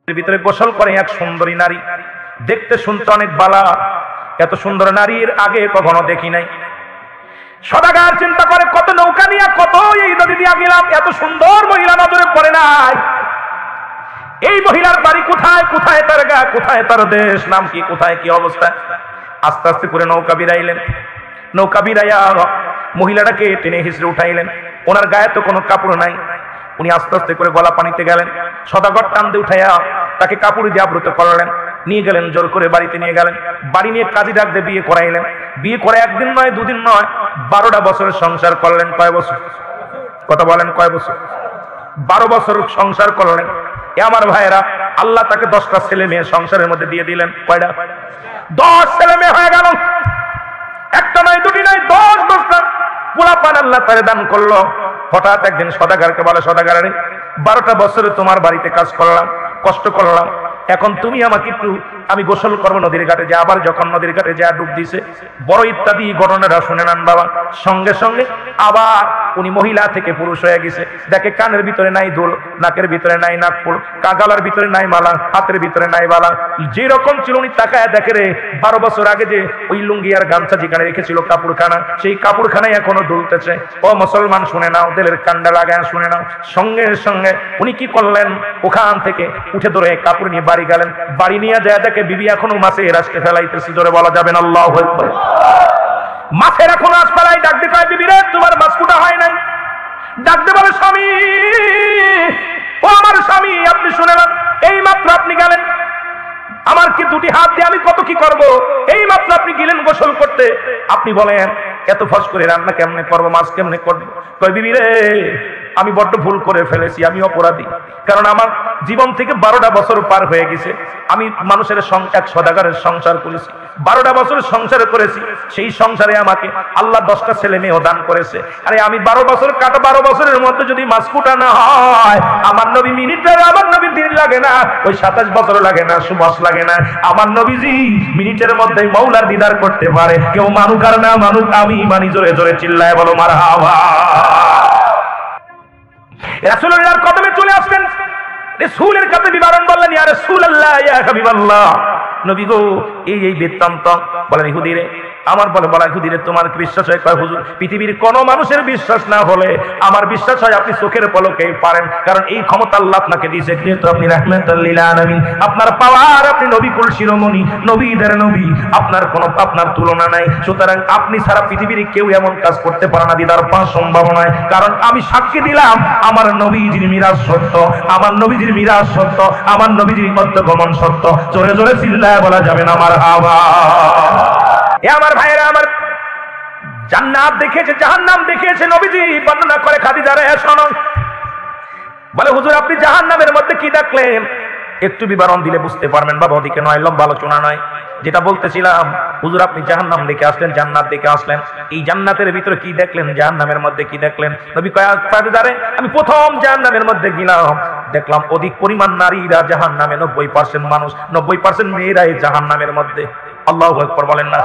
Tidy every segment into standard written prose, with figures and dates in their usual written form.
এর ভিতরে গোসল করে এক সুন্দরী নারী, দেখতে শুনতে অনেক বালা। এত সুন্দর নারীর আগে কখনো দেখি নাই। সদাগর চিন্তা করে কত নৌকা নিয়ে কত এই নদী দিয়া গেলাম, এত সুন্দর মহিলা নজরে পড়ে নাই। এই মহিলার বাড়ি কোথায়, কোথায় তার গা, কোথায় তার দেশ, নাম কি, কোথায় কি অবস্থা। আস্তে আস্তে করে নৌকা বিরাইলেন। নৌকা বিরাইয়া মহিলাটাকে টেনে হিসড়ে উঠাইলেন। ওনার গায়ে তো কোনো কাপড় নাই। উনি আস্তে আস্তে করে গলা পানিতে গেলেন। সদাগর টান দিয়ে উঠাইয়া তাকে কাপড় দিয়ে আবৃত করলেন, নিয়ে গেলেন, জোর করে বাড়িতে নিয়ে গেলেন। বাড়ি নিয়ে কাজী ডাক দিয়ে বিয়ে করাইলেন। বিয়ে করে একদিন নয়, দুদিন নয়, 12টা বছরের সংসার করলেন। কয় বছর? কথা বলেন, কয় বছর? 12 বছর সংসার করলেন। এ আমার ভাইয়েরা, আল্লাহ তাকে 10টা ছেলে মেয়ে সংসারের মধ্যে দিয়ে দিলেন। কয়টা? 10 ছেলে মেয়ে হয়ে গেল। একটা নয়, দুটি নয়, 10টা পোলাপান আল্লাহ তারে দান করলো। হঠাৎ একদিন সদাগরকে বলে, সদাগর রে, 12টা বছরে তোমার বাড়িতে কাজ করলাম, কষ্ট করলাম, এখন তুমি আমাকে একটু, আমি গোসল করবো নদীর ঘাটে যে। আবার যখন নদীর ঘাটে যা ডুব দিছে, বড় ইত্যাদি ঘটনাটা শুনে নেন বাবা। সঙ্গে সঙ্গে আবার উনি মহিলা থেকে পুরুষ হয়ে গেছে। দেখে কানের ভিতরে নাই দুল, নাকের ভিতরে নাই নাকফুল, কাগালার ভিতরে নাই মালা, হাতের ভিতরে নাই বালা। যেরকম ছিল উনি তাকায় দেখে রে, 12 বছর আগে যে ওই লুঙ্গি আর গামছা যেখানে রেখেছিল কাপড়খানা, সেই কাপড়খানায় এখনো দুলতেছে। ও মুসলমান শুনে নাও, দিলের কান্ডা লাগায় শুনে নাও। সঙ্গে সঙ্গে উনি কি করলেন, ওখান থেকে উঠে ধরে কাপড় নিয়ে বাড়ি গেলেন। বাড়ি নিয়ে যায় দেখে বিবি এখনো মাছের আজকে ফেলাইতেছে। জোরে বলা যাবে না আল্লাহু আকবার। মাছের এখনো আজ ফেলাই। ডাকতে কয়, বিবি রে, তোমার মাছ কুটা হয় নাই। ডাকতে বলে, স্বামী, ও আমার স্বামী, আপনি শুনে নেন, এই মাত্র আপনি গেলেন, আমার কি দুটি হাত দিয়ে আমি কত কি করব। এই মাত্র আপনি গেলেন গোসল করতে, আপনি বলেন এত ফস করে রান্না কেমনে করবো, মাছ কেমনে করবো। কয়, বিবি রে, আমি বড্ড ভুল করে ফেলেছি, আমি অপরাধী। কারণ আমার জীবন থেকে 12টা বছর পার হয়ে গেছে। আমি মানুষের এক সদাগরের সংসার করেছি, 12টা বছর সংসার করেছি। সেই সংসারে আমাকে আল্লাহ 10টা ছেলে মেয়েও দান করেছে। আরে আমি 12 বছর কাটা, 12 বছরের মধ্যে যদি মাছ কুটা না হয়, আমার নবী মিনিট লাগে, আমার নবী দিন লাগে না, ওই 27 বছর লাগে না, সুমাস লাগে না। আমার নবীজি মিনিটের মধ্যে মৌলার দিদার করতে পারে। কেউ মানুক আর না মানুক, আমি মানি। জোরে জোরে চিল্লায় বলো মারহাবা। রাসূলুল্লাহর কদমে চলে আসলেন, রাসূলের কাছে বিবরণ বললেন, ইয়া রাসূলুল্লাহ, ইয়া হাবিবাল্লাহ, নবী গো, এই এই বৃত্তান্ত। বলেন, ইহুদি রে, আমার বলা ইহুদি রে, তোমার কি বিশ্বাস হয়? কয়, হুজুর, পৃথিবীর কোন মানুষের বিশ্বাস না হলে আমার বিশ্বাস হয় আপনি চোখের পলকে পারেন, কারণ এই ক্ষমতা আল্লাহ আপনাকে দিয়েছে, যেহেতু আপনি রাহমাতুল লিল আলামিন। আপনার পাওয়ার, আপনি নবী কুল শিরোমণি, নবীদের নবী, আপনার তুলনা নাই। সুতরাং আপনি সারা পৃথিবীর কেউ এমন কাজ করতে পারে না দিদার পাওয়ার সম্ভাবনায়। কারণ আমি সাক্ষী দিলাম, আমার নবীজির মিরাজ সত্য, আমার নবীজির মিরাজ সত্য, আমার নবীজির মধ্যগমন সত্য। জোরে জোরে চিল্লায় বলা যাবে না মারহাবা। এ আমার ভাইয়েরা, আমার জান্নাত দেখিয়েছে, জাহান্নাম দেখিয়েছে, নবীজি বর্ণনা করে খাদিজা রে, শোনো। বলে, হুজুর, আপনি জাহান্নামের মধ্যে কি দেখলেন? একটু বিবরণ দিলে বুঝতে পারবেন বাবা, ওদিকে নয়, লম্বা আলোচনা নয়। যেটা বলতেছিলাম, হুজুর আপনি জাহান্নাম দেখে আসলেন, জান্নাত দেখে আসলেন, এই জান্নাতের ভিতরে কি দেখলেন, জাহান্নামের মধ্যে কি দেখলেন? নবী কয়, খাদিজা রে, আমি প্রথম জাহান্নামের মধ্যে গেলাম, দেখলাম অধিক পরিমাণ নারীরা জাহান্নামে, 90% মানুষ, 90% মেয়েরা এই জাহান্নামের মধ্যে। আল্লাহু আকবার বলেন না।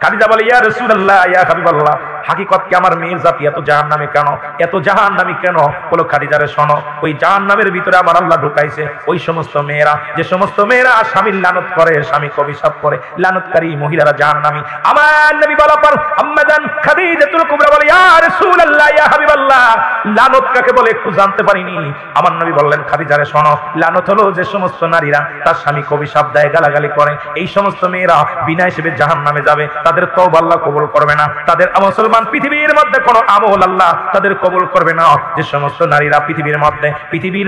খাদিজা বলে, ইয়া রাসূলুল্লাহ, ইয়া হাবিবাল্লাহ, হাকিকত কি আমার মেয়ের জাতি এত জাহান্নামে কেন, এত জাহান্নামী কেন? বলো, খাদিজা রে, শোনো, ওই জাহান্নামের ভিতরে আমার আল্লাহ ঢুকাইছে ওই সমস্ত মেয়েরা, যে সমস্ত মেয়েরা স্বামীর লানত করে, স্বামীকে অভিশাপ করে, লানতকারী মহিলারা জাহান্নামী। আমার নবী বলা পর আম্মাজান খাদিজাতুল কুবরা বলে, ইয়া রাসূলুল্লাহ, ইয়া হাবিবাল্লাহ, লানত কাকে বলে একটু জানতে পারিনি। আমার নবী বললেন, খাদিজা রে, শোনো, লানত হলো যে সমস্ত নারীরা তার স্বামীকে অভিশাপ দেয়, গালাগালি করে, এই সমস্ত মেয়েরা বিনা হিসেবে জাহান্নামে যাবে। তাদের তওবা আল্লাহ কবুল করবে না, তাদের মুসলমান পৃথিবীর মধ্যে কোনো আমল আল্লাহ তাদের কবুল করবে না। যে সমস্ত নারীরা পৃথিবীর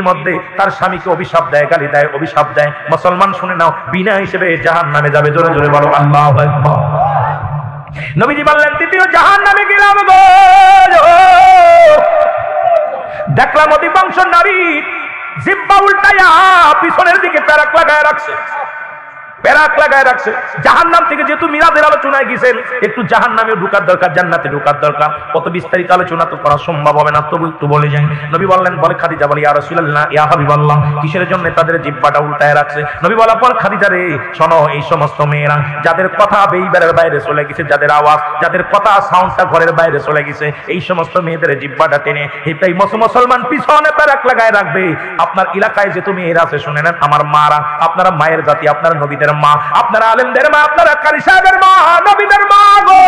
মধ্যে তার স্বামীকে অভিশাপ দেয়, গালি দেয়, অভিশাপ দেয়, মুসলমান শুনে নাও, বিনা হিসেবে জাহান্নামে যাবে। জোরে জোরে বলো আল্লাহু আকবার। নবীজি বললেন, তৃতীয় জাহান্নামে গেলাম গো, দেখলাম অধিকাংশ নারী জিহ্বা উল্টায়া পিছনের দিকে পেরাক লাগায় রাখছে, প্যারাক লাগায় রাখছে। জাহান্নাম থেকে যেহেতু মিরাজের আলোচনায় গেছেন, একটু জাহান্নামে ঢোকার দরকার, জান্নাতে ঢোকার দরকার। কত বিস্তারিত আলোচনা তো করা সম্ভব হবে না, তবু একটু বলে যাই। নবী বললেন, বলে খাদিজা বলে, ইয়া রাসূলুল্লাহ, ইয়া হাবিবাল্লাহ, কিসের জন্য তাদের জিহ্বাটা উল্টায় রাখছে? নবী বলার পর, খাদিজা রে শোনো, এই সমস্ত মেয়েরা যাদের কথা বেইবারের বাইরে চলে গেছে, যাদের আওয়াজ, যাদের কথা সাউন্ডটা ঘরের বাইরে চলে গেছে, এই সমস্ত মেয়েদের জিহ্বাটা টেনে এই মুসলমান পিছনে প্যারাক লাগায় রাখবে। আপনার এলাকায় যে তুমি এরা আছে, শুনে নেন, আমার মারা, আপনারা মায়ের জাতি, আপনারা নবীদের মা, আপনারা আলেমদের মা, আপনারা কারি সাহেবের মা, নবীদের মা গো।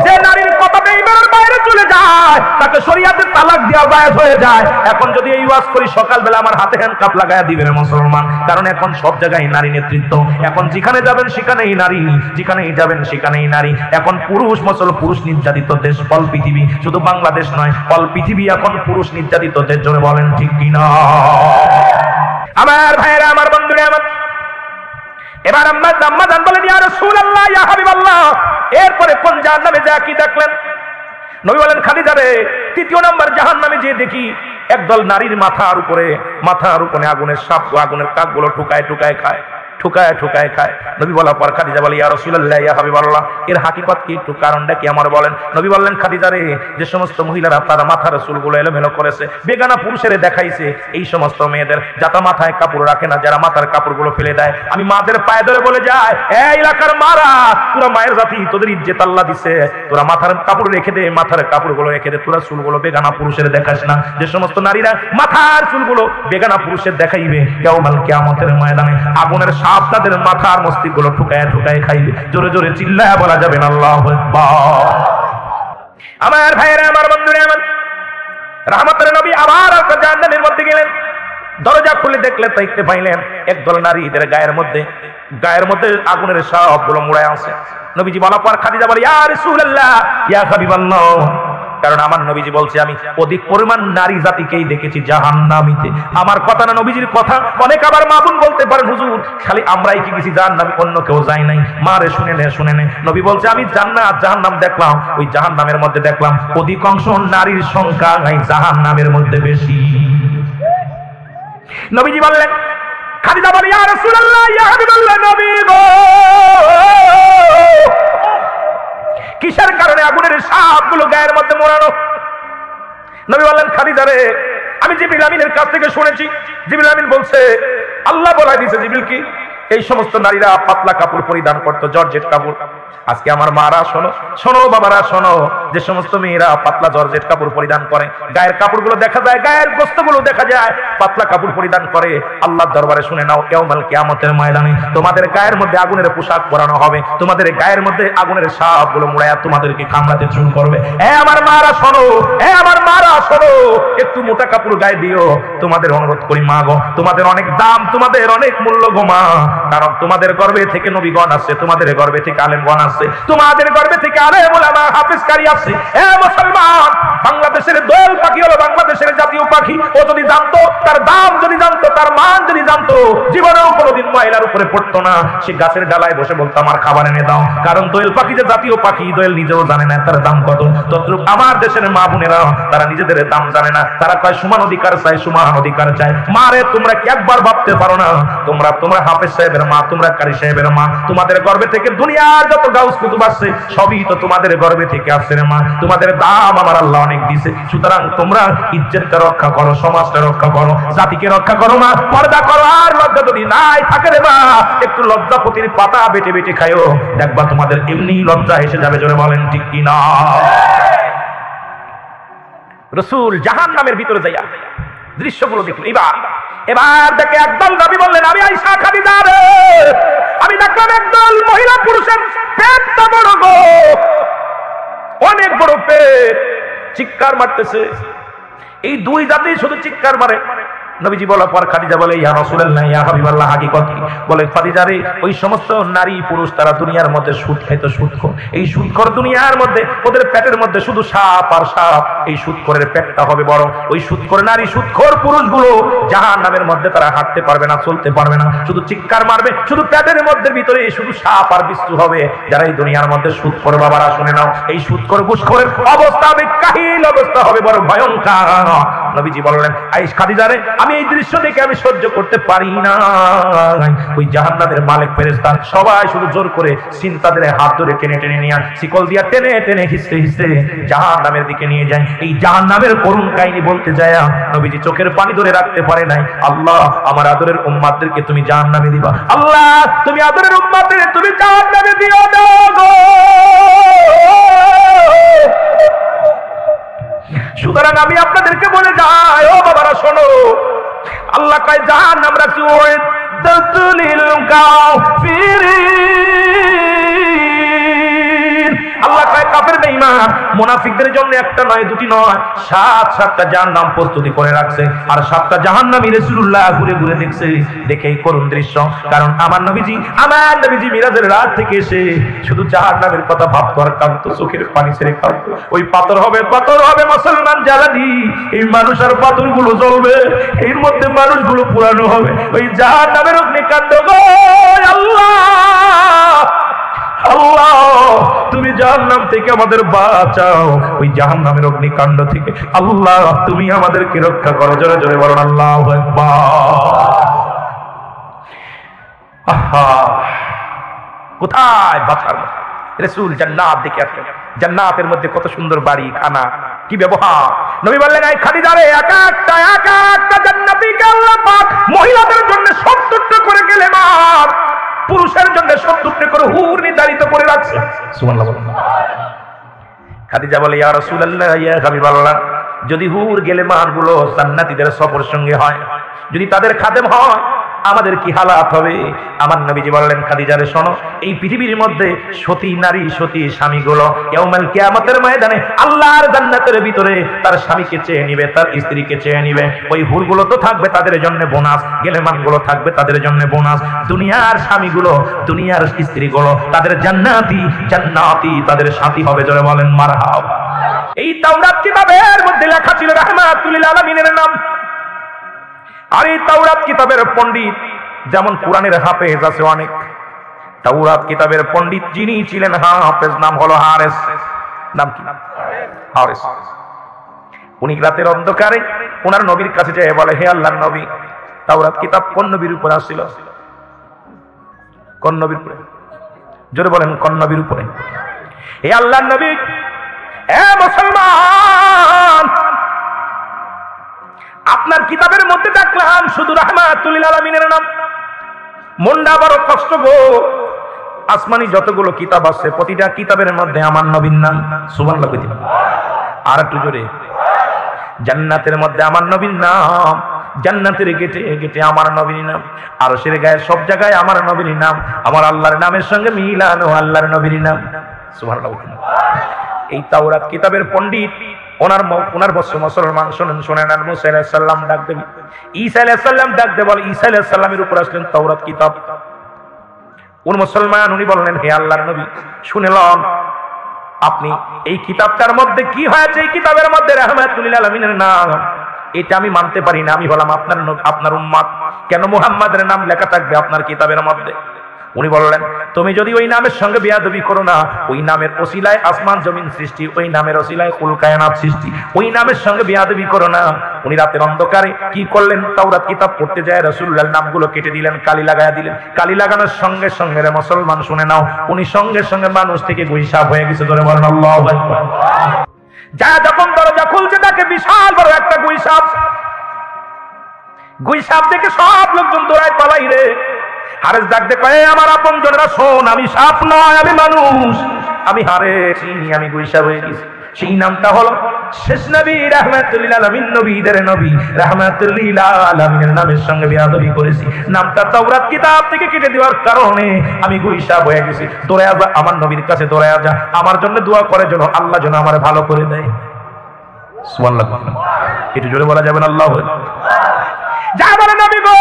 যে নারীর কথা বেইবারের বাইরে চলে যায়, তাকে শরীয়তের তালাক দেওয়া জায়েজ হয়ে যায়। এখন যদি এই ওয়াজ করি, সকালবেলা আমার হাতে হ্যান্ডকাপ লাগায় দিবেন মুসলমান, কারণ এখন সব জায়গায় নারী নেতৃত্ব। এখন যেখানে যাবেন সেখানেই নারী, যেখানেই যাবেন সেখানেই নারী। এখন পুরুষ পুরুষ নির্যাতিত দেশ অল পৃথিবী, শুধু বাংলাদেশ নয়, অল পৃথিবী এখন পুরুষ নির্যাতিত দেশ। জোরে বলেন ঠিক কিনা? আমার ভাইরা, আমার বন্ধুরা, আমার এবার আম্মা জান বলেন, ইয়া রাসূলুল্লাহ, ইয়া হাবিবাল্লাহ, এরপরে কোন জাহান্নামে যা কি দেখলেন? নবী বলেন, খাদিজা রে, তৃতীয় নম্বর জাহান্নামে যে দেখি একদল নারীর মাথার উপরে আগুনের সাপ, আগুনের কাকগুলো ঠুকায় ঠুকায় খায়, ঠুকায় ঠুকায় খায়। নবী বলার পর খাদিজা বলে, ইয়া রাসূলুল্লাহ, ইয়া হাবিবাল্লাহ, এর হাকিকত কি, একটু কারণটা কি আমার বলেন। নবী বললেন, খাদিজা রে, যে সমস্ত মহিলারা তারা মাথার চুলগুলো এলোমেলো করেছে, বেগানা পুরুষের দেখাইছে, এই সমস্ত মেয়েদের যারা মাথায় কাপড় রাখে না, যারা মাথার কাপড়গুলো ফেলে দেয়, আমি মাদের পায়ে ধরে বলে যায়, এই এলাকার মারা, তোরা মায়ের জাতি, তোদের ইজ্জত আল্লাহ দিছে, তোরা মাথার কাপড় রেখে দে, মাথার কাপড়গুলো রেখে দে, তোরা চুলগুলো বেগানা পুরুষের দেখাস না। যে সমস্ত নারীরা মাথার চুলগুলো বেগানা পুরুষের দেখাইবে, কিয়ামত কিয়ামতের ময়দানে আগুনের সাপ তাদের মাথার মস্তিষ্কগুলো ঠুকায় ঠুকায় খাইবে। জোরে জোরে চিল্লায় বলা যাবে না আল্লাহু আকবার। আমার ভাইরা, আমার বন্ধুরা, আমার রাহমাতের নবী আবার জান্নাতের মধ্যে গেলেন। দরজা খুলে দেখলে দেখতে পাইলেন একদল নারীদের গায়ের মধ্যে আগুনের সাপগুলো মুড়ায় আছে। নবীজি বলার পর খাদিজা বলে, ইয়া রাসূলুল্লাহ, ইয়া হাবিবাল্লাহ, কারণ আমার নবীজি বলছে, আমি অধিক পরিমাণ নারী জাতিকেই দেখেছি জাহান্নামীতে। আমার কথা না, নবীজির কথা। অনেক আবার মা বোন বলতে পারেন, হুজুর খালি আমরাই কি গেছি জাহান্নামে, অন্য কেউ যায় নাই? মারে শুনে নে। নবী বলছে, আমি জান্নাত জাহান্নাম দেখলাম, ওই জাহান্নামের মধ্যে দেখলাম অধিকাংশ নারীর সংখ্যা এই জাহান্নামের মধ্যে বেশি। নবীজি বললেন, খাদিজা বলে, ইয়া রাসূলুল্লাহ, ইয়া হাবিবাল্লাহ, নবী গো, কিসের কারণে আগুনের সাপগুলো গায়ের মধ্যে মোড়ানো? নবী বললেন, খাদিজা রে, আমি জিবরিল আমিনের কাছ থেকে শুনেছি। জিবরিল আমিন বলছে, আল্লাহ বলে দিয়েছে, জিবরিল কি, এই সমস্ত নারীরা পাতলা কাপড় পরিধান করতো, জর্জেট কাপড়। আজকে আমার মারা শোনো, শোনো বাবারা শোনো, যে সমস্ত মেয়েরা পাতলা জর্জেট কাপড় পরিধান করে, গায়ের কাপড়গুলো দেখা যায়, গায়ের গোস্তগুলো দেখা যায়, পাতলা কাপড় পরিধান করে, আল্লাহর দরবারে শুনে নাও, ইয়াউমাল কিয়ামতের ময়দানে তোমাদের গায়ের মধ্যে আগুনের পোশাক পরানো হবে, তোমাদের গায়ের মধ্যে আগুনের সাপগুলো মুড়ায়া তোমাদেরকে কামড়াতে শুরু করবে। আমার মারা শোনো, আমার মারা শোনো, একটু মোটা কাপড় গায়ে দিও, তোমাদের অনুরোধ করি মা গো, তোমাদের অনেক দাম, তোমাদের অনেক মূল্য গো মা, কারণ তোমাদের গর্ভে থেকে নবীগণ আসছে, তোমাদের গর্ভে থেকে আলেমগণ আসছে, তোমাদের গর্ভে থেকে আলেম ওলামা হাফেজকারী আসছে। মুসলমান, বাংলাদেশের দোয়েল পাখি হলো বাংলাদেশের জাতীয় পাখি। ও যদি জানতো, তার দাম যদি জানতো, তার মান যদি জানতো, জীবনেও কোনোদিন ময়লার উপরে পড়তো না। সে গাছের ডালায় বসে বলতো, আমার খাবার এনে দাও, কারণ দোয়েল পাখি যে জাতীয় পাখি, দোয়েল নিজেও জানে না তার দাম কত। তদ্রূপ আমার দেশের মা বোনেরা, তারা নিজেদের দাম জানে না, তারা কয় সমান অধিকার চায়, সমান অধিকার চায়। মারে, তোমরা কি একবার ভাবতে পারো না, তোমরা হাফেজ সাহেবের মা, তোমরা কারি সাহেবের মা, তোমাদের গর্ভে থেকে দুনিয়ার যত গাউস কুতুব আসছে, সবই তো তোমাদের গর্ভে থেকে আসছে রে মা। তোমাদের দাম আমার আল্লাহ অনেক দিছে, সুতরাং তোমরা ইজ্জতটা রক্ষা করো, সমাজটা রক্ষা করো, জাতিকে রক্ষা করো মা, পর্দা করো। আর লজ্জা যদি নাই থাকে রে মা, একটু লজ্জাপতির পাতা বেটে বেটে খাইও, দেখবা তোমাদের এমনি লজ্জা এসে যাবে। জোরে বলেন ঠিক কিনা? রাসূল জাহান্নামের ভিতরে যাইয়া দৃশ্যগুলো দেখুন। এবার দেখে একদল নবী বললেন, আমি আয়েশা, খাদিজা রে, আমি দেখলাম একদল মহিলা পুরুষের পেটটা বড় গো, অনেক বড় পেট, চিৎকার মারতেছে। এই দুই জাতি শুধু চিৎকার মারে। নবীজি বলার পর খাদিজা বলে, ইয়া রাসূলুল্লাহ, ইয়া হাবিবাল্লাহ, হাকিকত কি? বলে, খাদিজা রে, ওই সমস্ত নারী পুরুষ তারা দুনিয়ার মধ্যে সুদ খাইতো, সুদখোর। এই সুদখোর দুনিয়ার মধ্যে ওদের পেটের মধ্যে শুধু সাপ আর সাপ। এই সুদখোরের পেটটা হবে বড়। ওই সুদখোর নারী, সুদখোর পুরুষগুলো জাহান্নামের মধ্যে তারা হাঁটতে পারবে না, চলতে পারবে না, শুধু চিৎকার মারবে, শুধু পেটের মধ্যে ভিতরে শুধু সাপ আর বিচ্ছু হবে। যারা এই দুনিয়ার মধ্যে সুদখোর, বাবারা শুনে নাও, এই সুদখোর ঘুষখোরের অবস্থা হবে, কাহিল অবস্থা হবে, বড় ভয়ঙ্কর। নবীজি বললেন, আইস খাদিজা রে, আমি এই দৃশ্য দেখে আমি সহ্য করতে পারি না। ওই জাহান্নামের মালিক ফেরেশতা সবাই শুধু জোর করে চিন্তাদের হাত ধরে টেনে টেনে নিয়ে শিকল দিয়া টেনে টেনে হিসতে হিসতে জাহান্নামের দিকে নিয়ে যায়। এই জাহান্নামের করুণ কাহিনী বলতে যায় নবীজি চোখের পানি ধরে রাখতে পারে নাই। আল্লাহ, আমার আদরের উম্মতদেরকে তুমি জাহান্নামে দিবা। আল্লাহ, তুমি আদরের উম্মতদের তুমি জাহান্নামে দিও না গো। সুতরাং আমি আপনাদেরকে বলে যাই, ও বাবারা শোনো, আল্লাহ কয় জাহান্নাম রাখছি ওই তাতুলিল কাফিরিন। আল্লাহ কয় কাফের বেঈমান মুনাফিকদের জন্য একটা নয় দুটি নয় 7টা জাহান্নাম প্রস্তুতি করে রাখছে। আর 7টা জাহান্নামী রাসূলুল্লাহ ঘুরে ঘুরে দেখছে। দেখে এই করুণ দৃশ্য, কারণ আমার নবীজি মিরাজের রাত থেকে এসে শুধু জাহান্নামের কথা ভাবতো আর কাঁদতো, চোখের পানি ছেড়ে কাঁদতো। ওই পাথর হবে মুসলমান জ্বালানি, এই মানুষ আর পাথরগুলো জ্বলবে, এর মধ্যে মানুষগুলো পুরানো হবে, ওই জাহান্নামের অগ্নিকাণ্ড গো আল্লাহ। আল্লাহ, তুমি জাহান্নাম থেকে আমাদের বাঁচাও, ওই জাহান্নামের অগ্নিকাণ্ড থেকে আল্লাহ তুমি আমাদেরকে রক্ষা করো। জোরে জোরে বলুন আল্লাহু আকবার। আহা, কোথায় বাঁচার মতো রাসূল জান্নাত দেখে আসলেন। জান্নাতের মধ্যে কত সুন্দর বাড়ি, খানা, কি ব্যবহার। নবী বললেন, এই খাদিজারে একা একটা জান্নাতীকে আল্লাহ পাক মহিলাদের জন্য 70টা করে গেলে মার, পুরুষের জন্য 70টা করে হুর নির্ধারিত করে রাখছে। সুবহানাল্লাহ বলুন। খাদিজা বলে, ইয়া রাসূলুল্লাহ, ইয়া হাবিবাল্লাহ, যদি হুর গেলে মারগুলো জান্নাতীদের সফর সঙ্গে হয়, যদি তাদের খাদেম হয়, আমাদের কি হালাত হবে? আমার নবীজি বললেন, খাদিজারে শোনো, এই পৃথিবীর মধ্যে সতী নারী, সতী স্বামীগুলো ইয়াউমুল কিয়ামতের ময়দানে আল্লাহর জান্নাতের ভিতরে তার স্বামীকে চেয়ে নিবে, তার স্ত্রীকে চেয়ে নিবে। ওই হুরগুলো তো থাকবে তাদের জন্য বোনাস, গেলেমানগুলো থাকবে তাদের জন্য বোনাস। দুনিয়ার স্বামীগুলো, দুনিয়ার স্ত্রীগুলো তাদের জান্নাতি তাদের সাথী হবে। জোরে বলেন মারহাবা। এই তাওরাত কিতাবের মধ্যে লেখা ছিল রাহমাতুল লিল আলামিনের নাম। আর এই তাওরাত কিতাবের পণ্ডিত, যেমন কোরআনের হাফেজ আছে অনেক, তাওরাত কিতাবের পণ্ডিত যিনি ছিলেন হাফেজ, নাম হলো হারেস। নাম কি? হারেস। উনি রাতের অন্ধকারে ওনার নবীর কাছে যেয়ে বলে, হে আল্লাহর নবী, তাওরাত কিতাব কোন নবীর উপর আসছিল? কোন নবীর উপরে? জোরে বলেন, কোন নবীর উপরে? হে আল্লাহর নবী, এ মুসলমান, আপনার কিতাবের মধ্যে দেখলাম শুধু রাহমাতুল লিল আলামিনের নাম। মনটা বড় কষ্ট গো। আসমানি যতগুলো কিতাব আছে প্রতিটা কিতাবের মধ্যে আমার নবীর নাম। সুবহানাল্লাহ কইতে আর একটু জোরে। জান্নাতের মধ্যে আমার নবীর নাম, জান্নাতের গেটে গেটে আমার নবীর নাম, আরশের গায়ে সব জায়গায় আমার নবীর নাম, আমার আল্লাহর নামের সঙ্গে মিলানো আল্লাহর নবীর নাম। সুবহানাল্লাহ। এই তাওরাত কিতাবের পণ্ডিত ওনার বৎস মুসলমান শোনেন, আর মুসা আলাইহিস সালাম ডাক দেবে, ঈসা আলাইহিস সালাম ডাক দেবে, বলে ঈসা আলাইহিস সালামের উপর আসলেন তাওরাত কিতাব। উনি মুসলমান, উনি বললেন, হে আল্লাহর নবী, শুনে লন, আপনি এই কিতাবটার মধ্যে কি হয়েছে? এই কিতাবের মধ্যে রাহমাতুল লিল আলামিনের নাম, এটা আমি মানতে পারি না। আমি বললাম, আপনার উম্মত, কেন মুহাম্মাদের নাম লেখা থাকবে আপনার কিতাবের মধ্যে? উনি বললেন, তুমি যদি ওই নামের সঙ্গে বেয়াদবি করো না, ওই নামের ওসিলায় আসমান জমিন সৃষ্টি, ওই নামের ওসিলায় কুল কায়নাত সৃষ্টি, ওই নামের সঙ্গে বেয়াদবি করো না। উনি রাতের অন্ধকারে কি করলেন? তাওরাত কিতাব পড়তে যায় রাসূলুল্লাহর নামগুলো কেটে দিলেন, কালি লাগায়া দিলেন। কালি লাগানোর সঙ্গে সঙ্গে রে মুসলমান শুনে নাও, উনি সঙ্গে সঙ্গে মানুষ থেকে গুইসাপ হয়ে গেছে। ধরে বলেন আল্লাহু আকবার। যা যখন দরজা খুলছে তাকে বিশাল বড় একটা গুইসাপ দেখে সব লোকজন দৌড়ায় পালাই রে। হারেস ডাক দে কয়, আমার আপনজনেরা শোন, আমি সাপ নয়, আমি মানুষ, আমি হারেস, আমি গুইসাপ হয়ে গেছি। সেই নামটা হলো শেষ নবী রাহমাতুল লিল আলামিন, নবীদের নবী রাহমাতুল লিল আলামিনের নামের সঙ্গে বেয়াদবি করেছি। নামটা তাওরাত কিতাব থেকে কেটে দেওয়ার কারণে আমি গুইসাপ হয়ে গেছি। দৌড়ায়া যা, আমার নবীর কাছে দৌড়ায়া যা, আমার জন্য দোয়া করে যেন আল্লাহ যেন আমার ভালো করে দেয়। সুবহানাল্লাহ। একটু জোরে বলা যাবে না আল্লাহু আকবার। যা বলে নবী গো,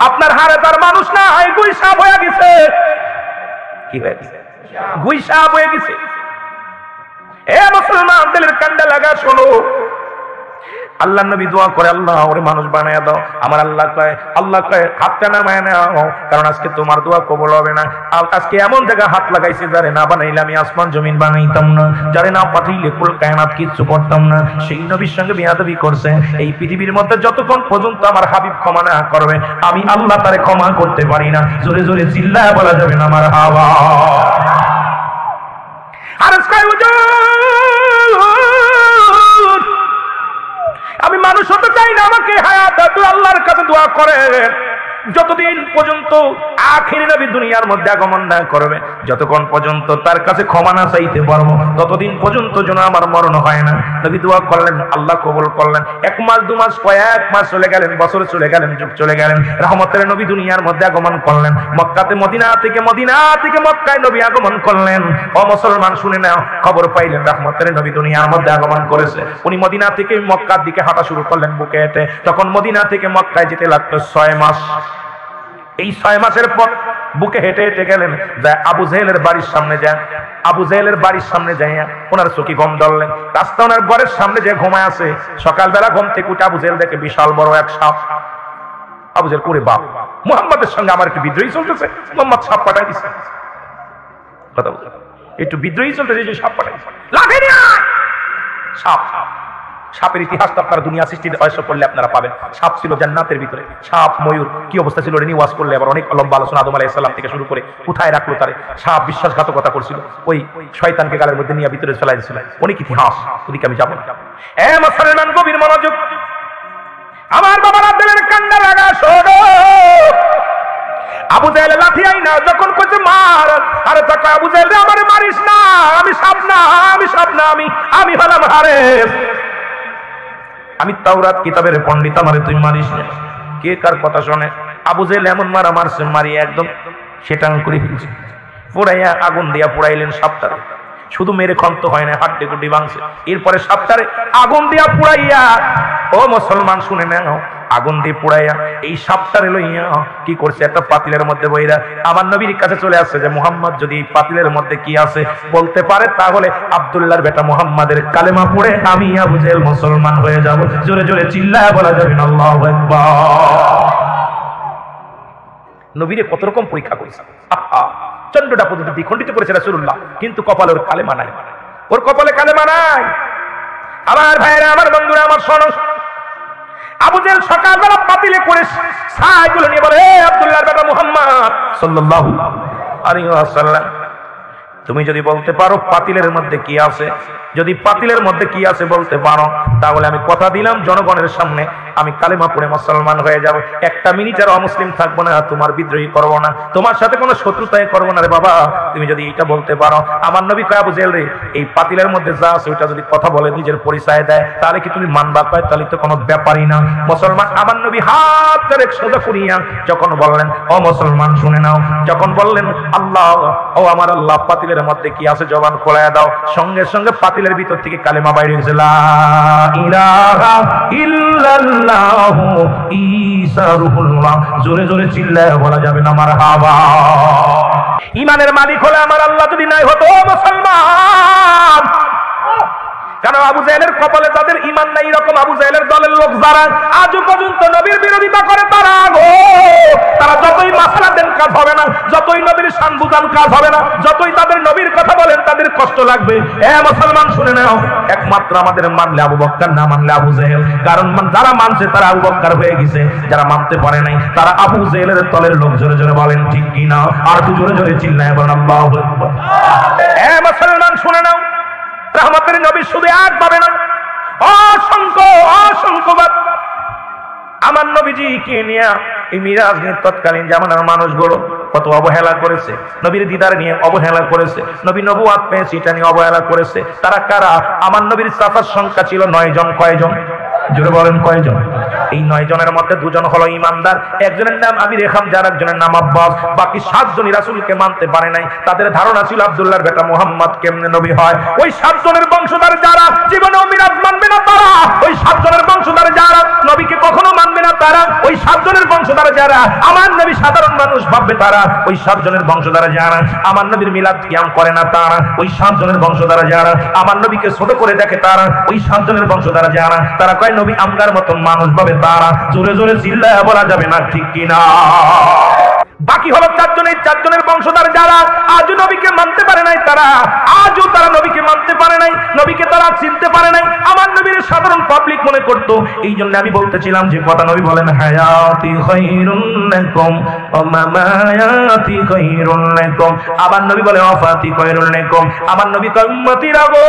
আপনার হারে তার মানুষ না, গুইসাপ হয়ে গেছে। কি হয়ে গেছে? গুইসাপ হয়ে গেছে। এ মুসলমান, দিলের কান্ডা লাগা শোনো, আল্লাহ নবী দোয়া করে, আল্লাহ ওরে মানুষ বানায় দাও। আমার আল্লাহ কয় হাতটা নামায় নাও, কারণ আজকে তোমার দোয়া কবুল হবে না। আজকে এমন জায়গা হাত লাগাইছে যারে না বানাইলে আমি আসমান জমিন বানাইতাম না, যারে না পাঠাইলে কুল কায়নাত কিচ্ছু করতাম না। সেই নবীর সঙ্গে বিয়াদবি করছে। এই পৃথিবীর মধ্যে যতক্ষণ পর্যন্ত আমার হাবিব ক্ষমা না করবে আমি আল্লাহ তারে ক্ষমা করতে পারি না। জোরে জোরে চিল্লায় বলা যাবে না আমার হাওয়া। আর আমি মানুষ হতে চাই না, আমাকে হায়াত দাও, আল্লাহর কাছে দোয়া করে যতদিন পর্যন্ত আখির নবী দুনিয়ার মধ্যে আগমন না করবে, যতক্ষণ পর্যন্ত তার কাছে ক্ষমা না চাইতে পারবো ততদিন পর্যন্ত যেন আমার মরণ হয় না। নবী দোয়া করলেন, আল্লাহ কবুল করলেন। 1 মাস 2 মাস কয়েক মাস চলে গেলেন, বছর চলে গেলেন, যুগ চলে গেলেন। রহমতের নবী দুনিয়ার মধ্যে আগমন করলেন। মক্কাতে মদিনা থেকে মক্কায় নবী আগমন করলেন। ও মুসলমান শুনে নাও, খবর পাইলেন রহমতের নবী দুনিয়ার মধ্যে আগমন করেছে। উনি মদিনা থেকে মক্কার দিকে হাঁটা শুরু করলেন বুকে হেঁটে। তখন মদিনা থেকে মক্কায় যেতে লাগতো 6 মাস। এই 6 মাসের পর বুকে হেঁটে হেঁটে গেলেন, আবু জেহেলের বাড়ির সামনে যান। আবু জেহেলের বাড়ির সামনে যাইয়া ওনার চোখে ঘুম ধরলেন। রাস্তা ওনার ঘরের সামনে যে ঘুমায় আছে, সকালবেলা ঘুম থেকে উঠে আবু জেহেল দেখে বিশাল বড় এক সাপ। আবু জেহেল করে বাপ, মুহাম্মাদের সঙ্গে আমার একটু বিদ্রোহী চলতেছে, মুহাম্মদ সাপ পাঠাই দিচ্ছে। কথা বলতে একটু বিদ্রোহী চলতেছে, যে সাপ পাঠাই লাঠি নিয়ে সাপ। সাপের ইতিহাস তো আপনারা দুনিয়া সৃষ্টির অয়সব করলে আপনারা পাবেন। সাপ ছিল জান্নাতের ভিতরে, সাপ ময়ূর কি অবস্থা ছিল রেনি ওয়াজ করলে আবার অনেক লম্বা আলোচনা। আদম আলাইহিস সালাম থেকে শুরু করে কোথায় রাখলো তারে। সাপ বিশ্বাসঘাতকতা করছিল, ওই শয়তানকে গালের মধ্যে নিয়ে ভিতরে ফেলাই দিয়েছিল। অনেক ইতিহাস, ওদিকে আমি যাবো না। মুসলমান গভীর মনোযোগ, আমার বাবার দিলের কান্না লাগা শোনো। আবু জেহেল লাঠি আইনা যখন কইছে মার, আরে তাকে আবু জেহেল রে আমারে মারিস না, আমি সাপ না, আমি হলাম হারেস, আমি তাওরাত কিতাবের পণ্ডিত, আমারে তুই মারিস না। কে কার কথা শোনে? আবু জেহেল এমন মারা মারছে, মারিয়ে একদম সেটাং করে ফেলছে। পুড়াইয়া আগুন দিয়া পুড়াইলেন সাপটারে। শুধু মেরে খন্ত হয় না, হাড্ডি গুড্ডি ভাঙছে। এরপরে সাপটারে আগুন দিয়া পুড়াইয়া, ও মুসলমান শুনে নাও, আগুন দিয়ে পুড়াইয়া এই সাপটারে লইয়া কি করছে, একটা পাতিলের মধ্যে বইরা আমার নবীর কাছে চলে আসছে যে মুহাম্মদ যদি এই পাতিলের মধ্যে কি আছে বলতে পারে তাহলে আব্দুল্লাহর বেটা মুহাম্মাদের কালেমা পড়ে আমি আবু জেহেল মুসলমান হয়ে যাব। জোরে জোরে চিল্লায় বলা যাবে না আল্লাহু আকবার। নবীরে কত রকম পরীক্ষা করেছে, চন্দ্রটা পর্যন্ত দ্বিখণ্ডিত করেছে রাসূলুল্লাহ, কিন্তু কপালে ওর কালেমা নাই, ওর কপালে কালেমা নাই। আমার ভাইরা, আমার বন্ধুরা, আমার শোনো, আবু জেহেল সকালবেলা পাতিলে করে ছাইগুলো নিয়ে বলে, হে আব্দুল্লাহর বেটা মুহাম্মদ সাল্লাল্লাহু আলাইহি ওয়াসাল্লাম, তুমি যদি বলতে পারো পাতিলের মধ্যে কি আছে, যদি পাতিলের মধ্যে কি আছে বলতে পারো, তাহলে আমি কথা দিলাম জনগণের সামনে আমি কালেমা পড়ে মুসলমান হয়ে যাব। একটা মিনিটের অমুসলিম থাকবো না, তোমার বিদ্রোহী করবো না, তোমার সাথে কোনো শত্রুতায় করবো না রে বাবা, তুমি যদি এটা বলতে পারো। আমার নবী কয়, আবু জেহেল রে, এই পাতিলের মধ্যে যা আছে ওইটা যদি কথা বলে নিজের পরিচয় দেয় তাহলে কি তুমি মানবা? পায় তাহলে তো কোনো ব্যাপারই না। মুসলমান আমার নবী হাত ধরে সোজা করিয়া যখন বললেন, ও মুসলমান শুনে নাও, যখন বললেন আল্লাহ, ও আমার আল্লাহ, পাতিলের মধ্যে কি আছে জবান খোলায়া দাও, সঙ্গে সঙ্গে পাতিলের ভিতর থেকে কালেমা বাইরে হয়েছে, লা ইলাহা ইল্লাল্লাহু ঈসা রূহুল্লাহ। জোরে জোরে চিল্লায় বলা যাবে না মারহাবা। ঈমানের মালিক হলে আমার আল্লাহ যদি নাই হতো মুসলমান, কারণ আবু জেহেলের কপালে তাদের ঈমান নাই, এরকম আবু জেহেলের দলের লোক যারা আজও পর্যন্ত নবীর বিরোধিতা করে তারা তারা যতই মাসলা দেন কাজ হবে না, যতই নবীর শান বুঝান কাজ হবে না, যতই তাদের নবীর কথা বলেন তাদের কষ্ট লাগবে। মুসলমান শুনে নাও, একমাত্র আমাদের মানলে আবু বকর, না মানলে আবু জেহেল। কারণ যারা মানছে তারা আবু বকর হয়ে গেছে, যারা মানতে পারে নাই তারা আবু জেহেলের দলের লোক। জোরে জোরে বলেন ঠিক কিনা? আর তুই জোরে জোরে চিল্লায় বলেন আল্লাহু আকবার। মুসলমান শুনে নাও, রহমতের নবী শুধু একভাবে না, অসংখ্যবার আমার নবীজি কে নিয়ে এই মিরাজ নিয়ে তৎকালীন জামানার মানুষগুলো কত অবহেলা করেছে, নবীর দিদার নিয়ে অবহেলা করেছে, নবী নবুয়াত পেয়েছে এটা নিয়ে অবহেলা করেছে। তারা কারা? আমার নবীর চাচার সংখ্যা ছিল 9 জন। কয়জন? জোরে বলেন কয়জন? এই 9 জনের মধ্যে 2 জন হলো ইমানদার, একজনের নাম আমির হামজা, আর একজনের নাম আব্বাস। বাকি 7 জনই রাসূলকে মানতে পারে নাই। তাদের ধারণা ছিল আব্দুল্লাহর বেটা মুহাম্মদ কেমনে নবী হয়। ওই 7 জনের বংশধর যারা জীবনেও মিরাজ মানবে না, তারা ওই 7 জনের বংশধর যারা নবীকে কখনো মানবে না, তারা ওই 7 জনের বংশ বংশধর যারা, আমার নবী সাধারণ মানুষ ভাববে তারা, ওই 7 জনের বংশধর যারা আমার নবীর মিলাদ কিয়াম করে না তারা, ওই 7 জনের বংশধর যারা আমার নবীকে ছোট করে দেখে তারা, ওই 7 জনের বংশধর যারা তারা কয় নবী আমগার মতন মানুষ ভাবে তারা। জোরে জোরে চিল্লায়া বলা যাবে না ঠিক কিনা? বাকি হলো 4 জন। এই 4 জনের বংশধর যারা আজও নবীকে মানতে পারে নাই, তারা আজও তারা নবীকে মানতে পারে নাই, নবীকে তারা চিনতে পারে নাই, আমার নবীর সাধারণ পাবলিক মনে করতো। এই জন্য আমি বলতেছিলাম যে কথা নবী বলেন হায়াতি খায়রুন লাকুম ওয়া মামায়াতি খায়রুন লাকুম, আমার নবী বলে ওয়াফাতি খায়রুন লাকুম, আমার নবী কয় উম্মতিরা গো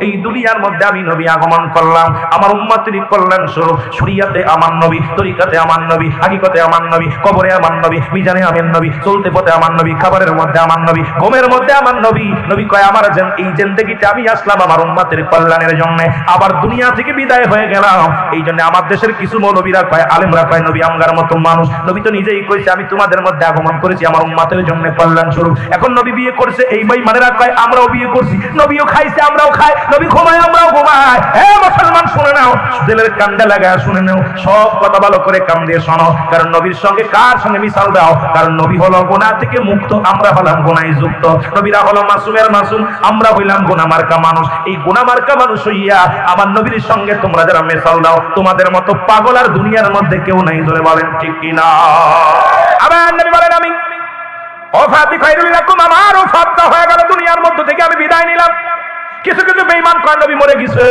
এই দুনিয়ার মধ্যে আমি নবী আগমন করলাম আমার উম্মতের কল্যাণ স্বরূপ। শরীয়তে আমার নবী, তরিকাতে আমার নবী, হাকিকতে আমার নবী, কবরে আমার নবী, মিজানে আমার নবী, চলতে পথে আমার নবী, খাবারের মধ্যে আমার নবী, ঘুমের মধ্যে আমার নবী। নবী কয় আমার এই জিন্দেগিতে আমি আসলাম আমার উম্মতের কল্যাণের জন্য, আবার দুনিয়া থেকে বিদায় হয়ে গেলাম। এই জন্য আমার দেশের কিছু মৌলবীরা কয়, আলেমরা কয় নবী আমগার মতো মানুষ। নবী তো নিজেই কইছে আমি তোমাদের মধ্যে আগমন করেছি আমার উম্মতের জন্য কল্যাণ স্বরূপ। এখন নবী বিয়ে করছে, এই বেঈমানেরা কয় আমরাও বিয়ে করছি, নবীও খাইছে আমরাও খাই, নবী ঘুমায় আমরাও ঘুমাই। হে মুসলমান শুনে নাও, দিলের কান্দে লাগায় শুনে নাও, সব কথা ভালো করে কান দিয়ে শোনো। কারণ নবীর সঙ্গে কার সঙ্গে মিশাল দাও? কারণ নবী হলো গুনাহ থেকে মুক্ত, আমরা হলাম গুনাহে যুক্ত। নবীরা হলো মাসুমের মাসুম, আমরা হইলাম গুনাহ মার্কা মানুষ। এই গুনাহ মার্কা মানুষ হইয়া আমার নবীর সঙ্গে তোমরা যারা মিশাল দাও, তোমাদের মতো পাগল আর দুনিয়ার মধ্যে কেউ নাই। ধরে বলেন ঠিক কিনা? আবার নবী বলেন আমি ওফাতি খায়রুল লাকুম, আমার ওফাতটা হয়ে গেল, দুনিয়ার মধ্য থেকে আমি বিদায় নিলাম। কিছু কিছু বেঈমান কয় নবী মরে গেছে।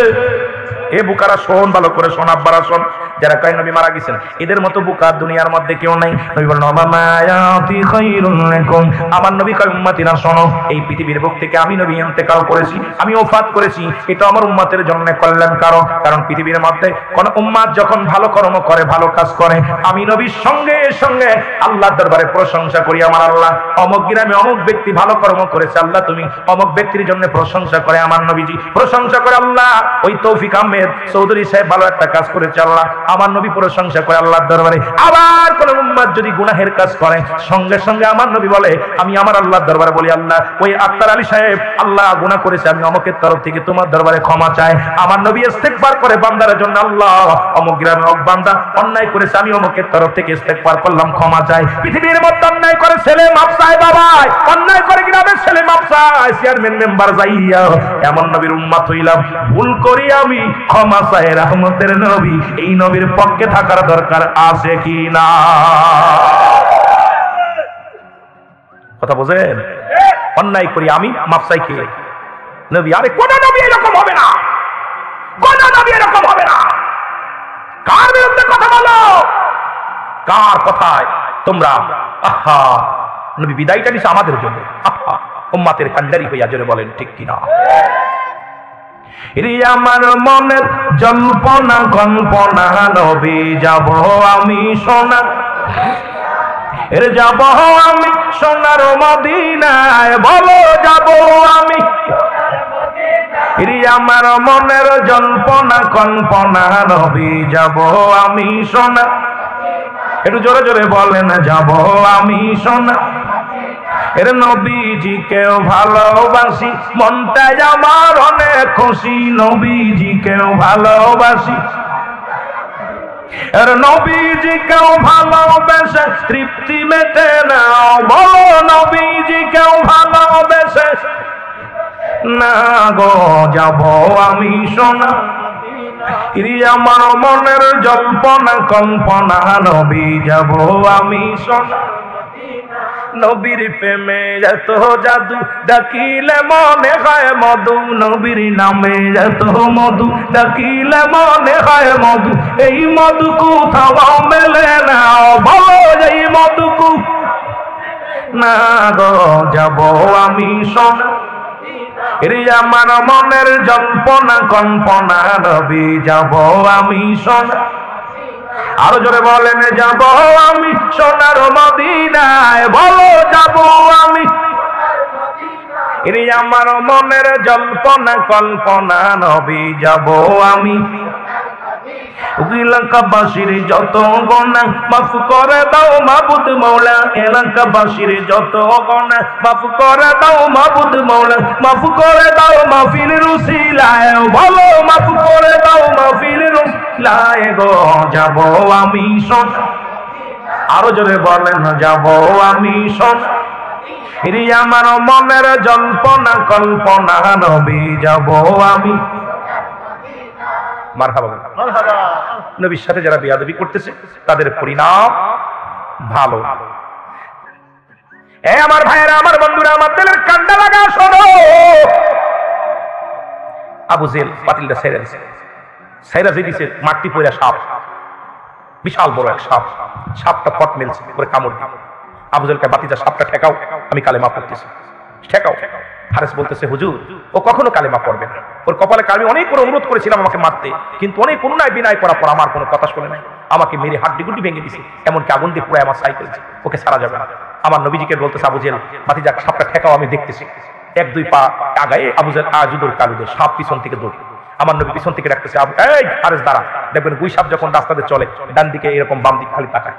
এ বুকারা শোন, ভালো করে শোন, আব্বারা শোন, যারা কয় নবী মারা গেছেন এদের মতো বুকার দুনিয়ার মধ্যে কেউ নাই। নবী বলেন মামায়াতি খায়রুল লাকুম, আমার নবী কয় উম্মতিরা শোনো, এই পৃথিবীর বুক থেকে আমি নবী ইন্তেকাল করেছি, আমি ওফাত করেছি, এটা আমার উম্মতের জন্য কল্যাণকারক। কারণ পৃথিবীর মধ্যে কোন উম্মত যখন ভালো কর্ম করে, ভালো কাজ করে, আমি নবীর সঙ্গে সঙ্গে আল্লাহর দরবারে প্রশংসা করি, আমার আল্লাহ অমুক গ্রামে অমুক ব্যক্তি ভালো কর্ম করেছে, আল্লাহ তুমি অমুক ব্যক্তির জন্য প্রশংসা করে, আমার নবীজি প্রশংসা করে আল্লাহ ওই তৌফিক আহমেদ চৌধুরী সাহেব ভালো একটা কাজ করেছে, আল্লাহ আমার নবী প্রশংসা করে আল্লাহর দরবারে। আবার কোন উম্মত যদি গুনাহের কাজ করে, সঙ্গে সঙ্গে আমার নবী বলে আমি আমার আল্লাহর দরবারে বলি আল্লাহ ওই আক্তার আলী সাহেব আল্লাহ গুনাহ করেছে, আমি অমুকের তরফ থেকে তোমার দরবারে ক্ষমা চাই। আমার নবী ইস্তেগফার করে বান্দার জন্য, আল্লাহ অমুক গ্রামে অমুক বান্দা অন্যায় করেছে, আমি অমুকের তরফ থেকে ইস্তেগফার করলাম, ক্ষমা চাই। পৃথিবীর মধ্যে অন্যায় করে ছেলে মাপ চায়, বাবা অন্যায় করে গ্রামের ছেলে মাপ চায়, চেয়ারম্যান মেম্বার যাইয়া এমন নবীর উম্মত হইলাম, ভুল করি আমি ক্ষমা চাই রহমতের নবী। এই নবীর পক্ষে থাকার দরকার আছে কি না? কথা বোঝেন? অন্যায় করি আমি, মাপ চাই কে? নবী। আরে কোন নবী এরকম হবে না, কোন নবী এরকম হবে না। কার বিরুদ্ধে কথা বলো? কার কথায় তোমরা আহা নবী বিদায়টা নিছে আমাদের জন্য, আহা উম্মতের কান্ডারি হইয়া জোরে বলেন ঠিক কিনা? আমার মনের জল্পনা কল্পনা, নবী যাব আমি সোনা, যাব আমি সোনার মদিনায়, বলো যাব আমি। আমার মনের জল্পনা কল্পনা, নবী যাব আমি সোনা, একটু জোরে জোরে বলেন যাব আমি সোনা। এর নবীজিকেও ভালোবাসি, মনটা আমার অনেক খুশি, নবীজিকেও ভালোবাসি। এর নবীজিকেও ভালোবেসে তৃপ্তি মেটে না, বলো নবীজিকেও ভালোবেসে না গো যাব আমি সোনা। আমার মনের জল্পনা কল্পনা, নবী যাব আমি সোনা। নবীর প্রেমে এত জাদু, ডাকিলে মনে হয় মধু, নবীর নামে এত মধু, ডাকিলে মনে হয় মধু। এই মধু কোথাও মেলে না, বলো এই মধু না গো যাব আমি সোনা। আমার মনের জল্পনা কল্পনা, নবী যাব আমি সোনা। আরো জোরে বলেন যাব আমি সোনার মদিনায়, বলো যাব আমি। আমার মনের জল্পনা কল্পনা, নবী যাব আমি। এলাকাবাসীর যত গুনাহ মাফ করে দাও মাবুদ মওলা, এলাকাবাসীর যত গুনাহ মাফ করে দাও মাবুদ মওলা, মাফ করে দাও মাহফিলের উসিলায়, বলো মাফ করে দাও মাহফিলের উসিলায়। মদিনায় গো যাব আমি সোনা, আরো জোরে বলেন যাব আমি সোনা, ফিরি আমার মনের জল্পনা কল্পনা নবী যাব আমি। মারহাবা মারহাবা। নবীর সাথে যারা বেয়াদবি করতেছে তাদের পরিণাম ভালো। এ আমার ভাইয়েরা, আমার বন্ধুরা, আমার দিলের কান্ডা লাগা শোনো। আবু জেল পাতিলটা ছেড়ে দিছে, ছেড়ে যে দিছে মাটি পড়া সাপ, বিশাল বড় এক সাপ, সাপটা ফট মেলছে করে কামড় দিল। আবু জেলকে বাতিজা সাপটা ঠেকাও, আমি কালেমা পড়তেছি, ঠেকাও। হারেস বলতেছে হুজুর ও কখনো কালেমা পড়বে না, ওর কপালে আমি অনেক করে অনুরোধ করেছিলাম আমাকে মারতে, কিন্তু অনেক অনুনয় বিনয় করার পর আমার কোনো কথা শুনে নাই, আমাকে মেরে হাড্ডি গুড্ডি ভেঙে দিছে, এমনকি আগুন দিয়ে পুরো আমার সাইকেল, ওকে ছাড়া যাবে না। আমার নবীজিকে বলতেছে আবু জেল বাতিজা সাপটা ঠেকাও, আমি দেখতেছি। এক দুই পা আগায়ে আবু জেল আজুদুর কালুদুর সাপ পিছন থেকে দৌড়। আমার নবী পিছন থেকে ডাকতেছে এই হারেস দাঁড়া। দেখবেন গুই সাপ যখন রাস্তাতে চলে ডান দিকে এরকম বাম দিকে খালি তাকায়,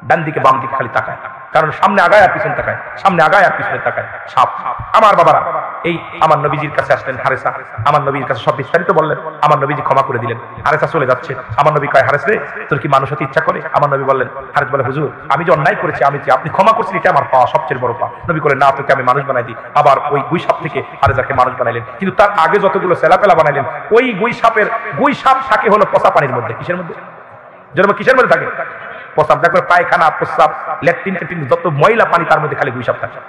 ডান দিকে বাম দিকে খালি তাকায়, কারণ সামনে আগায় আর পিছনে তাকায়, সামনে আগায় আর পিছনে তাকায় সাপ। আমার বাবারা এই আমার নবীজির কাছে আসলেন হারেসা, আমার নবীর কাছে সব বিস্তারিত বললেন, আমার নবীজি ক্ষমা করে দিলেন। হারেসা চলে যাচ্ছে, আমার নবী কয় হারেস রে তোর কি মানুষ হতে ইচ্ছা করে? আমার নবী বললেন, হারেস বলে হুজুর আমি যে অন্যায় করেছি, আমি যে আপনি ক্ষমা করছেন এটা আমার পাওয়া সবচেয়ে বড় পাওয়া। নবী বলে না তোকে আমি মানুষ বানাই দিই। আবার ওই গুই সাপ থেকে হারেসাকে মানুষ বানাইলেন, কিন্তু তার আগে যতগুলো সেলাপেলা বানাইলেন ওই গুই সাপ থাকে হলো পচা পানির মধ্যে। কিসের মধ্যে? যেরকম কিসের মধ্যে থাকে? প্রসাব। দেখো পায়খানা প্রসাব ল্যাট্রিন ট্যাট্রিন যত ময়লা পানি তার মধ্যে খালি গুই সাপ থাকে,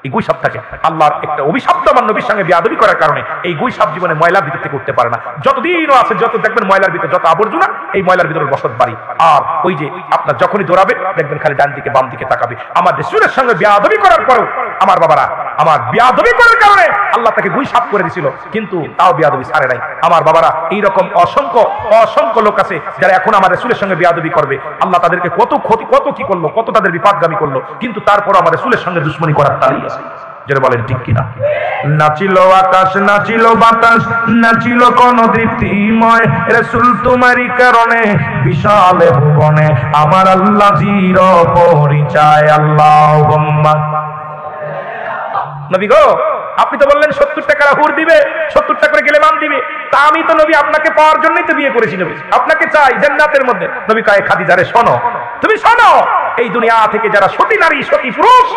এই গুই সাপ থাকে। আল্লাহর একটা অভিশপ্ত আমার নবীর সঙ্গে বেয়াদবি করার কারণে এই গুই সাপ জীবনে ময়লার ভিতর থেকে উঠতে পারে না। যতদিনও আছে যত দেখবেন ময়লার ভিতর যত আবর্জনা এই ময়লার ভিতরে বসত বাড়ি। আর ওই যে আপনার যখনই দৌড়াবে দেখবেন খালি ডান দিকে বাম দিকে তাকাবে। আমার রাসূলের সঙ্গে বেয়াদবি করার পরেও আমার বাবারা আমার বেয়াদবি করার কারণে আল্লাহ তাকে গুই সাপ করে দিয়েছিল, কিন্তু তাও বেয়াদবি ছাড়ে নাই। আমার বাবারা এইরকম অসংখ্য লোক আছে যারা এখন আমার রাসূলের সঙ্গে বেয়াদবি করবে, আল্লাহ তাদেরকে কত ক্ষতি কত কি করলো, কত তাদের বিপদগামী করলো, কিন্তু তারপর আমার রাসূলের সঙ্গে দুশমনি করার তাড়িয়ে আছে। যারা বলেন ঠিক কিনা? নাচিল আকাশ নাচিল বাতাস নাচিল কোন দীপ্তিময় রাসূল তোমারই কারণে বিশাল ভুবনে আমার আল্লাহ জির পরিচয়। আল্লাহুম্মা নবী গো আপনি তো বললেন 70 টাকার হুর দিবে, 70 টাকা করে গেলেমান দিবে, তা আমি তো নবী আপনাকে পাওয়ার জন্যই তো বিয়ে করেছি নবী, আপনাকে চাই জান্নাতের মধ্যে। নবী কয় খাদিজা রে শোনো, তুমি শোনো, এই দুনিয়া থেকে যারা সতী নারী সতী পুরুষ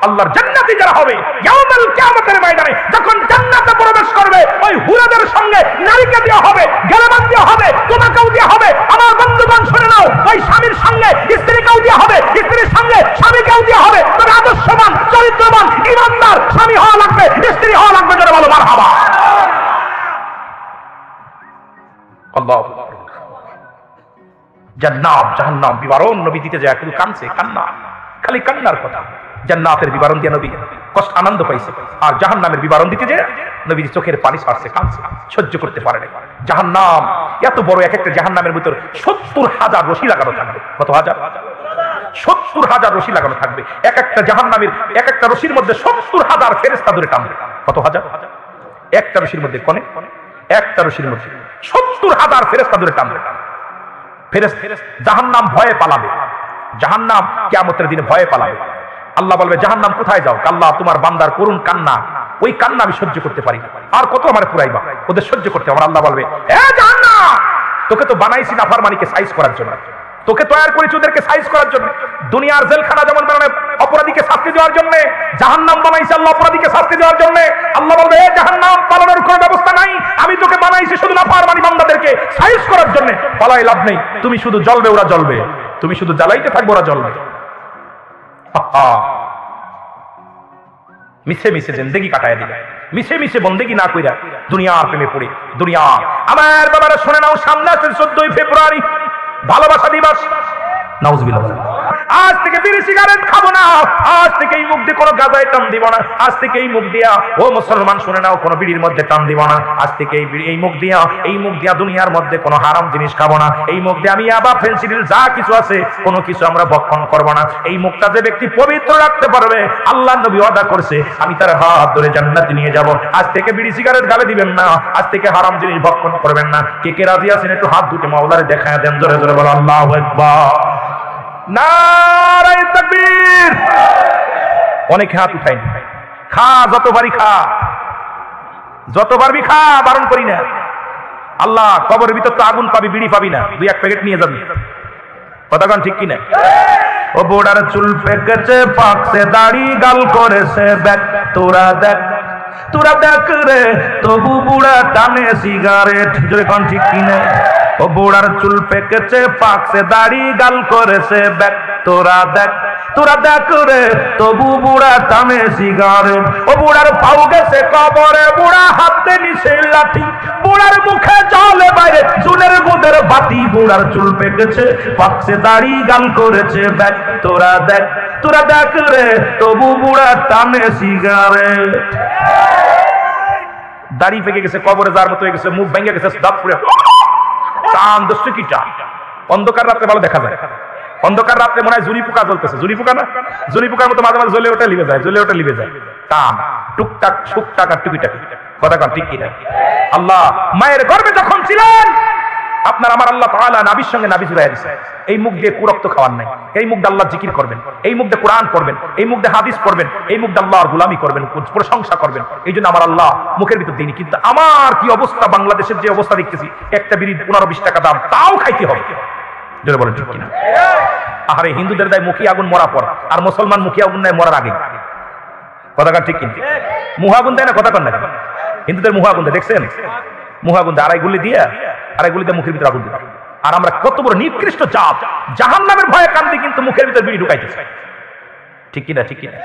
আল্লাহর জান্নাতে যারা হবে ইয়াউমুল কিয়ামতের ময়দানে যখন জান্নাতে প্রবেশ করবে ওই হুরাদের সঙ্গে নারীকে দেওয়া হবে, গেলেমান দেওয়া হবে, তোমাকেও দেওয়া হবে। আমার বন্ধুগণ শুনে নাও, ওই স্বামীর সঙ্গে স্ত্রীকেও দেওয়া হবে, স্ত্রীর সঙ্গে স্বামীকেও দেওয়া হবে। তবে আদর্শবান চরিত্রবান ইমানদার স্বামী হওয়া লাগবে, স্ত্রী হওয়া লাগবে। যারা বলো মারহাবা। আল্লাহু আকবার। জান্নাত জাহান্নাম বিবরণ নবী দিতে যায় কিন্তু কাঁদছে, কান্না, খালি কান্নার কথা। জান্নাতের বিবরণ দিয়ে নবী কষ্ট আনন্দ পাইছে, আর জাহান্নামের বিবরণ দিতে যে নবী চোখের পানি ছাড়ছে, কাঁদছে, সহ্য করতে পারে না। জাহান্নাম এত বড়, এক একটা জাহান্নামের ভিতর 70,000 রশি লাগানো থাকবে। কত হাজার? 70,000 রশি লাগানো থাকবে। এক একটা জাহান্নামের এক একটা রশির মধ্যে 70,000 ফেরেশতা ধরে টানবে। কত হাজার? একটা রশির মধ্যে কোনে একটা রশির মধ্যে 70,000 ফেরেশতা ধরে টানবে। জাহান্নাম ভয়ে পালাবে, জাহান্নাম কিয়ামতের দিনে ভয়ে পালাবে। আল্লাহ বলবে জাহান্নাম কোথায় যাও? আল্লাহ তোমার বান্দার করুণ কান্না, ওই কান্না আমি সহ্য করতে পারি না, আর কত আমার পুরাইবা, ওদের সহ্য করতে। আমার আল্লাহ বলবে এ জাহান্নাম তোকে তো বানাইছি নাফরমানিকে সাইজ করার জন্য, তোকে তৈরি করেছি ওদেরকে সাইজ করার জন্য। দুনিয়ার জেলখানা যেমন বানায় অপরাধীকে শাস্তি দেওয়ার জন্য, জাহান্নাম বানাইছে আল্লাহ অপরাধীকে শাস্তি দেওয়ার জন্য। আল্লাহ বলবে এ জাহান্নাম পালানোর কোনো ব্যবস্থা নাই, আমি তোকে বানাইছি শুধু নাফরমানি বান্দাদেরকে সাইজ করার জন্য। পালাই লাভ নেই, তুমি শুধু জ্বলবে ওরা জ্বলবে, তুমি শুধু জ্বালাইতে থাকবে ওরা জ্বলবে। মিশে মিশে জিন্দেগি কাটায় দিলে, মিশে মিশে বন্দেগি না কইরা দুনিয়ার প্রেমে পড়ে। দুনিয়া আমার বাবারা শুনে নাও, সামনে আছে 14 ফেব্রুয়ারি ভালোবাসা দিবস। নাউজুবিল্লাহ। আজ থেকে বিড়ি সিগারেট খাবো না, আজ থেকে এই মুখ দিয়ে কোনো গাঁজায় টান দিব না, আজ থেকে এই মুখ দিয়া, ও মুসলমান শুনে নাও, কোনো বিড়ির মধ্যে টান দিব না। আজ থেকে এই মুখ দিয়া দুনিয়ার মধ্যে কোনো হারাম জিনিস খাবো না। এই মুখ দিয়ে আমি আবার ফেন্সিডিল যা কিছু আছে কোনো কিছু আমরা ভক্ষণ করবো না। এই মুখটা যে ব্যক্তি পবিত্র রাখতে পারবে আল্লাহ নবী ওয়াদা করছে আমি তার হাত ধরে জান্নাতে নিয়ে যাব। আজ থেকে বিড়ি সিগারেট গালে দিবেন না, আজ থেকে হারাম জিনিস ভক্ষণ করবেন না। কে কে রাজি আছেন একটু হাত দুটো মাওলারে দেখায় দেন, জোরে জোরে বলো আল্লাহু আকবার, নারায়ে তাকবীর। অনেক হাত উঠাইনি, খা যতবারই খা, যতবারই খা, বারণ করি না। আল্লাহ কবরের ভিতর তো আগুন পাবি, বিড়ি পাবি না, 2-1 প্যাকেট নিয়ে যাবি। কথাগণ ঠিক কিনা? ও বুড়ার চুল পেকেছে, পাকছে দাড়ি, গাল করেছে ব্যাক, তোরা দেখ রে তবু বুড়া টানে সিগারেট। যখন ঠিক কিনা? ও বুড়ার চুল পেকেছে, পাকছে দাড়ি, গাল করেছে ব্যাক, তোরা দেখ রে তবু বুড়া টানে সিগারেট। ও বুড়ার পাও গেছে কবরে, বুড়া হাতে নিছে লাঠি, বুড়ার মুখে জলে বাইরে চুলের গোদের বাতি। বুড়ার চুল পেকেছে, পাকছে দাড়ি, গাল করেছে ব্যাক, তোরা দেখ রে তবু বুড়া টানে সিগারেট। দাড়ি পেকে গেছে, কবরে যার মতো হয়ে গেছে, মুখ ভেঙে গেছে, দাঁত পুড়ে টান দস্যু কি টান। অন্ধকার রাত্রে ভালো দেখা যায়, অন্ধকার রাত্রে মনে হয় জুরি পোকা জ্বলতেছে, জুরি পোকা না, জুরি পোকার মতো মাঝে মাঝে জ্বলে ওটা লিবে যায়, জ্বলে ওটা লিবে যায়, টান টুকটাক টুকটাক আর টুকিটাকি। কথা কন ঠিক কিনা? আল্লাহ মায়ের গর্ভে যখন ছিলেন, আপনার আমার আল্লাহ তাআলা নাবির সঙ্গে নাবি জুড়াইয়া দিয়েছে। এই মুখ দিয়ে কুরক্ত খাওয়ার নাই, এই মুখ দিয়ে আল্লাহ জিকির করবেন, এই মুখ দিয়ে কোরআন পড়বেন, এই মুখ দিয়ে হাদিস পড়বেন, এই মুখ দিয়ে আল্লাহর গোলামি করবেন, প্রশংসা করবেন। এই জন্য আমার আল্লাহ মুখের ভিতর দিইনি। কিন্তু আমার কি অবস্থা, বাংলাদেশের যে অবস্থা দেখতেছি, একটা বিড়ি 15-20 টাকা দাম, তাও খাইতে হবে। জোরে বলেন ঠিক কিনা? আরে হিন্দুদের দেয় মুখী আগুন মরা পর, আর মুসলমান মুখী আগুন দেয় মরার আগে। কথা ঠিক কিনা? মুহ আগুন দেয় না, কথা কন না? হিন্দুদের মুহ আগুন দেয়, দেখছেন? মুহ আগুন দেয়, আড়াই গুলি দিয়ে মুখের ভিতরে আগুন দিতে। আর আমরা কত বড় নিকৃষ্ট জাত, জাহান্নামের ভয়ে কান্দি, কিন্তু মুখের ভিতরে বিড়ি ঢুকাইতেছে। ঠিক কিনা? ঠিক কিনা?